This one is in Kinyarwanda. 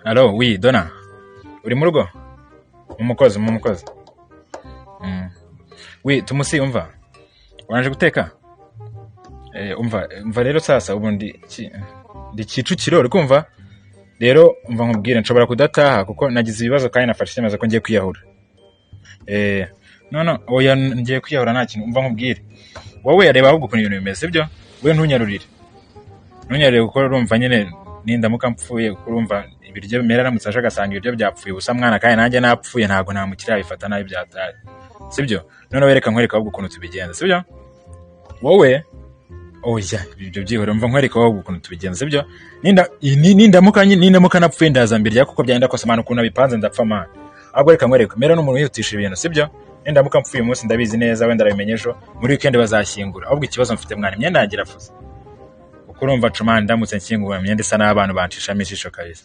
Alo, oui, Dona. Uri mu rugo? Mu mukozi. Mm. Oui, tumusi umva. Wanaje guteka? Umva rero sasa ubu ndi Kicukiro uri kumva? Rero umva nkubwire nshobora kudataha kuko nagize ibibazo kandi nafashe icyemezo ko ngiye kwiyahura. No, oya ngiye kwiyahura nta kintu umva nkubwire. Wowe yareba ahubwo ukuntu ibintu bimeze sibyo? We ntunyarurire. Ntunyarurire kuko urumva nyine nindamuka mpfuye kuko urumva ibiryo mera aramutse aje agasanga ibiryo byapfuye ubusa mwana kandi nanjye napfuye ntago namukiriya bifata nabi byataye. Sibyo? None wereka nkwereka ahubwo ukuntu tubigenza sibyo? Wowe oya ibyo byihora mva nkwereka ahubwo ukuntu tubigenza sibyo? Nindamuka napfuye ndaza mbirya kuko byagenda kose mana ukuntu abipanze ndapfa mana. Ahubwo reka nkwereka mera n'umuntu yihutisha ibintu sibyo? Nindamuka mpfuye umunsi ndabizi neza wenda arabimenye ejo muri weekend bazashyingura. Ahubwo ikibazo mfite mwana imyenda yangira fuza. Urumva cuma ndamutse nshyingura imyenda isa n'abantu banshishamo ijisho kabisa.